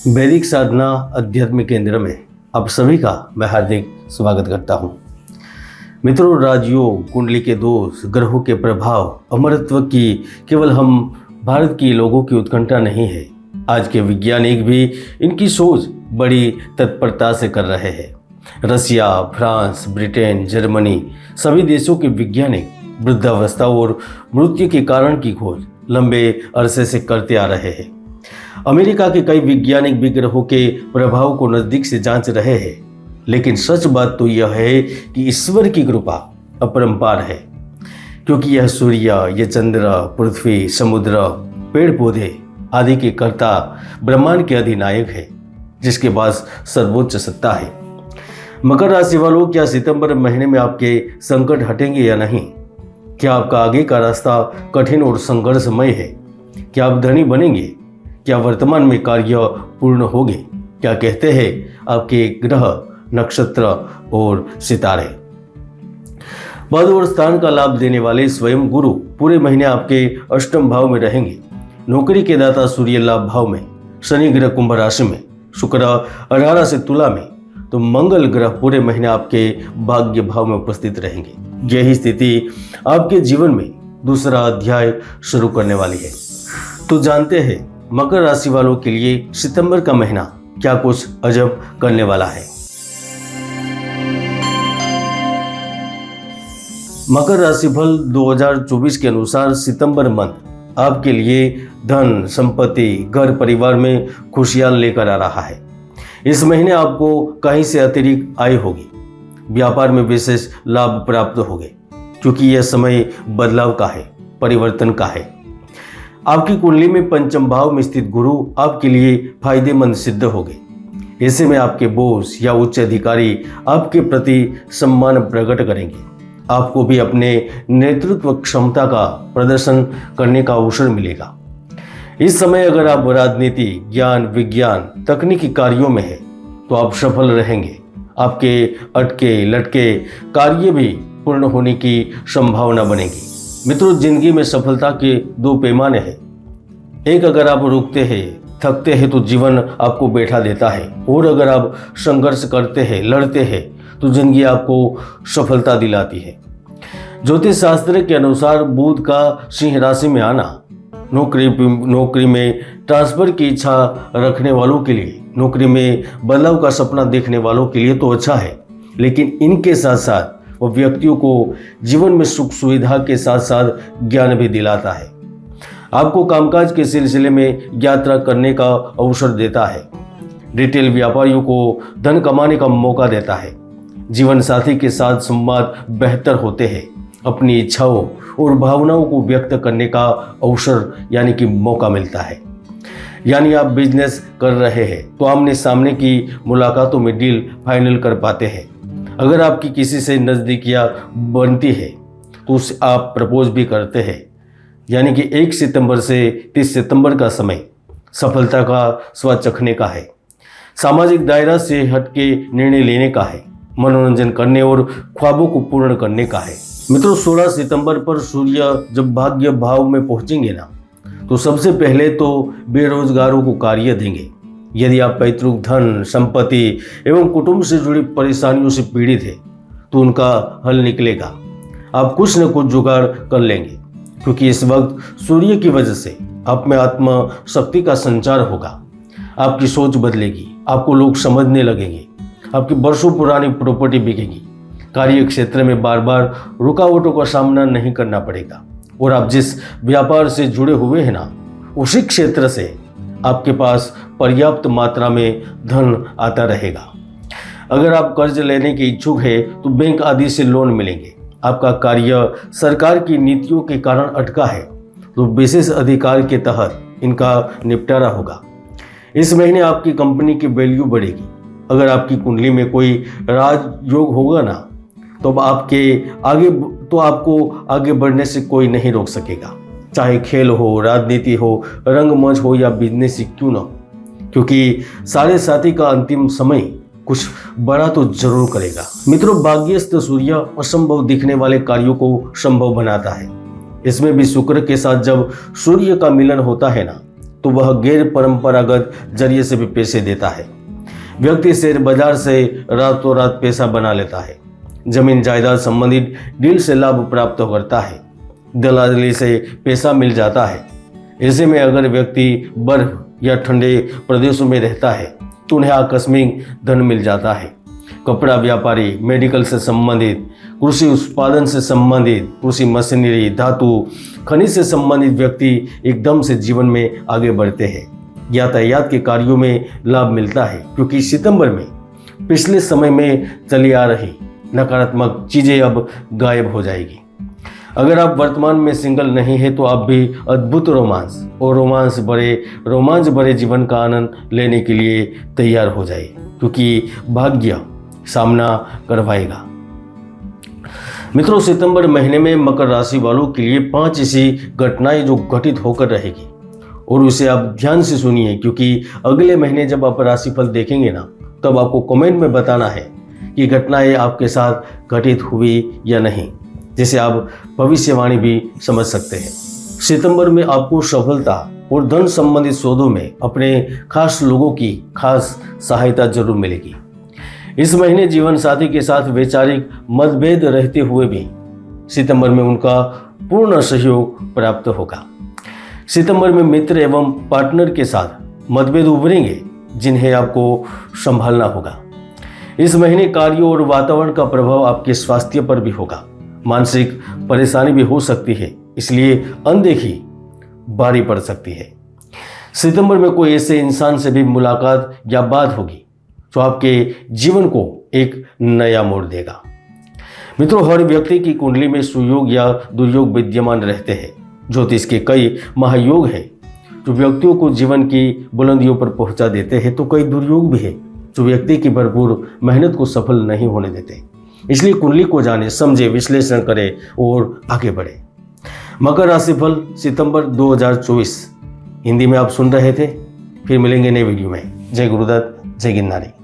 वैदिक साधना अध्यात्म केंद्र में आप सभी का मैं हार्दिक स्वागत करता हूं। मित्रों, राजयोग, कुंडली के दोष, ग्रहों के प्रभाव, अमरत्व की केवल हम भारत के लोगों की उत्कंठा नहीं है। आज के वैज्ञानिक भी इनकी सोच बड़ी तत्परता से कर रहे हैं। रसिया, फ्रांस, ब्रिटेन, जर्मनी सभी देशों के वैज्ञानिक वृद्धावस्था और मृत्यु के कारण की खोज लंबे अरसे से करते आ रहे हैं। अमेरिका के कई वैज्ञानिक भी ग्रहों के प्रभाव को नजदीक से जांच रहे हैं। लेकिन सच बात तो यह है कि ईश्वर की कृपा अपरंपार है, क्योंकि यह सूर्य, यह चंद्र, पृथ्वी, समुद्र, पेड़ पौधे आदि के कर्ता, ब्रह्मांड के अधिनायक है, जिसके पास सर्वोच्च सत्ता है। मकर राशि वालों, क्या सितंबर महीने में आपके संकट हटेंगे या नहीं? क्या आपका आगे का रास्ता कठिन और संघर्षमय है? क्या आप धनी बनेंगे? क्या वर्तमान में कार्य पूर्ण होंगे? क्या कहते हैं आपके ग्रह, नक्षत्र और सितारे? पद और स्थान का लाभ देने वाले स्वयं गुरु पूरे महीने आपके अष्टम भाव में रहेंगे। नौकरी के दाता सूर्य लाभ भाव में, शनि ग्रह कुंभ राशि में, शुक्र 18 से तुला में, तो मंगल ग्रह पूरे महीने आपके भाग्य भाव में उपस्थित रहेंगे। यही स्थिति आपके जीवन में दूसरा अध्याय शुरू करने वाली है। तो जानते हैं मकर राशि वालों के लिए सितंबर का महीना क्या कुछ अजब करने वाला है। मकर राशि फल 2024 के अनुसार सितंबर मंथ आपके लिए धन, संपत्ति, घर परिवार में खुशियां लेकर आ रहा है। इस महीने आपको कहीं से अतिरिक्त आय होगी। व्यापार में विशेष लाभ प्राप्त होंगे, क्योंकि यह समय बदलाव का है, परिवर्तन का है। आपकी कुंडली में पंचम भाव में स्थित गुरु आपके लिए फायदेमंद सिद्ध होंगे। ऐसे में आपके बॉस या उच्च अधिकारी आपके प्रति सम्मान प्रकट करेंगे। आपको भी अपने नेतृत्व क्षमता का प्रदर्शन करने का अवसर मिलेगा। इस समय अगर आप राजनीति, ज्ञान, विज्ञान, तकनीकी कार्यों में है तो आप सफल रहेंगे। आपके अटके लटके कार्य भी पूर्ण होने की संभावना बनेगी। मित्रों, जिंदगी में सफलता के दो पैमाने हैं। एक, अगर आप रुकते हैं, थकते हैं तो जीवन आपको बैठा देता है, और अगर आप संघर्ष करते हैं, लड़ते हैं तो जिंदगी आपको सफलता दिलाती है। ज्योतिष शास्त्र के अनुसार बुध का सिंह राशि में आना नौकरी में ट्रांसफर की इच्छा रखने वालों के लिए, नौकरी में बदलाव का सपना देखने वालों के लिए तो अच्छा है, लेकिन इनके साथ साथ वो व्यक्तियों को जीवन में सुख सुविधा के साथ साथ ज्ञान भी दिलाता है। आपको कामकाज के सिलसिले में यात्रा करने का अवसर देता है। रिटेल व्यापारियों को धन कमाने का मौका देता है। जीवन साथी के साथ संवाद बेहतर होते हैं। अपनी इच्छाओं और भावनाओं को व्यक्त करने का अवसर यानी कि मौका मिलता है। यानी आप बिजनेस कर रहे हैं तो आमने सामने की मुलाकातों में डील फाइनल कर पाते हैं। अगर आपकी किसी से नज़दीकियाँ बनती है तो उसे आप प्रपोज भी करते हैं। यानी कि 1 सितंबर से 30 सितंबर का समय सफलता का स्वाद चखने का है। सामाजिक दायरा से हटके निर्णय लेने का है। मनोरंजन करने और ख्वाबों को पूर्ण करने का है। मित्रों, 16 सितंबर पर सूर्य जब भाग्य भाव में पहुंचेंगे ना, तो सबसे पहले तो बेरोजगारों को कार्य देंगे। यदि आप पैतृक धन, संपत्ति एवं कुटुंब से जुड़ी परेशानियों से पीड़ित हैं तो उनका हल निकलेगा। आप कुछ न कुछ जुगाड़ कर लेंगे, क्योंकि इस वक्त सूर्य की वजह से आप में आत्म शक्ति का संचार होगा। आपकी सोच बदलेगी, आपको लोग समझने लगेंगे, आपकी वर्षों पुरानी प्रॉपर्टी बिकेगी। कार्य क्षेत्र में बार बार रुकावटों का सामना नहीं करना पड़ेगा, और आप जिस व्यापार से जुड़े हुए हैं ना, उसी क्षेत्र से आपके पास पर्याप्त मात्रा में धन आता रहेगा। अगर आप कर्ज लेने के इच्छुक हैं तो बैंक आदि से लोन मिलेंगे। आपका कार्य सरकार की नीतियों के कारण अटका है तो विशेष अधिकार के तहत इनका निपटारा होगा। इस महीने आपकी कंपनी की वैल्यू बढ़ेगी। अगर आपकी कुंडली में कोई राजयोग होगा ना, तो आपको आगे बढ़ने से कोई नहीं रोक सकेगा। चाहे खेल हो, राजनीति हो, रंगमंच हो या बिजनेस ही क्यों ना हो, क्योंकि साढ़े साथी का अंतिम समय कुछ बड़ा तो जरूर करेगा। मित्रों, भाग्यस्थ सूर्य असंभव दिखने वाले कार्यों को संभव बनाता है। इसमें भी शुक्र के साथ जब सूर्य का मिलन होता है ना, तो वह गैर परंपरागत जरिए से भी पैसे देता है। व्यक्ति शेयर बाजार से रातों रात पैसा बना लेता है। जमीन जायदाद संबंधित डील से लाभ प्राप्त करता है। दलाली से पैसा मिल जाता है। ऐसे में अगर व्यक्ति बर्फ या ठंडे प्रदेशों में रहता है तो उन्हें आकस्मिक धन मिल जाता है। कपड़ा व्यापारी, मेडिकल से संबंधित, कृषि उत्पादन से संबंधित, कृषि मशीनरी, धातु, खनिज से संबंधित व्यक्ति एकदम से जीवन में आगे बढ़ते हैं। यातायात के कार्यों में लाभ मिलता है क्योंकि सितंबर में पिछले समय में चली आ रही नकारात्मक चीजें अब गायब हो जाएगी। अगर आप वर्तमान में सिंगल नहीं है तो आप भी अद्भुत रोमांस और रोमांच भरे जीवन का आनंद लेने के लिए तैयार हो जाए, क्योंकि भाग्य सामना करवाएगा। मित्रों, सितंबर महीने में मकर राशि वालों के लिए 5 ऐसी घटनाएं जो घटित होकर रहेगी और उसे आप ध्यान से सुनिए, क्योंकि अगले महीने जब आप राशिफल देखेंगे ना, तब आपको कमेंट में बताना है कि घटनाएं आपके साथ घटित हुई या नहीं, जिसे आप भविष्यवाणी भी समझ सकते हैं। सितंबर में आपको सफलता और धन संबंधित सौदों में अपने खास लोगों की खास सहायता जरूर मिलेगी। इस महीने जीवन साथी के साथ वैचारिक मतभेद रहते हुए भी सितंबर में उनका पूर्ण सहयोग प्राप्त होगा। सितंबर में मित्र एवं पार्टनर के साथ मतभेद उभरेंगे जिन्हें आपको संभालना होगा। इस महीने कार्यों और वातावरण का प्रभाव आपके स्वास्थ्य पर भी होगा। मानसिक परेशानी भी हो सकती है, इसलिए अनदेखी भारी पड़ सकती है। सितंबर में कोई ऐसे इंसान से भी मुलाकात या बात होगी जो आपके जीवन को एक नया मोड़ देगा। मित्रों, हर व्यक्ति की कुंडली में सुयोग या दुर्योग विद्यमान रहते हैं। ज्योतिष के कई महायोग हैं जो व्यक्तियों को जीवन की बुलंदियों पर पहुंचा देते हैं, तो कई दुर्योग भी है जो व्यक्ति की भरपूर मेहनत को सफल नहीं होने देते। इसलिए कुंडली को जाने, समझे, विश्लेषण करें और आगे बढ़े। मकर राशिफल सितंबर 2024 हिंदी में आप सुन रहे थे। फिर मिलेंगे नए वीडियो में। जय गुरुदत्त, जय गिरनारी।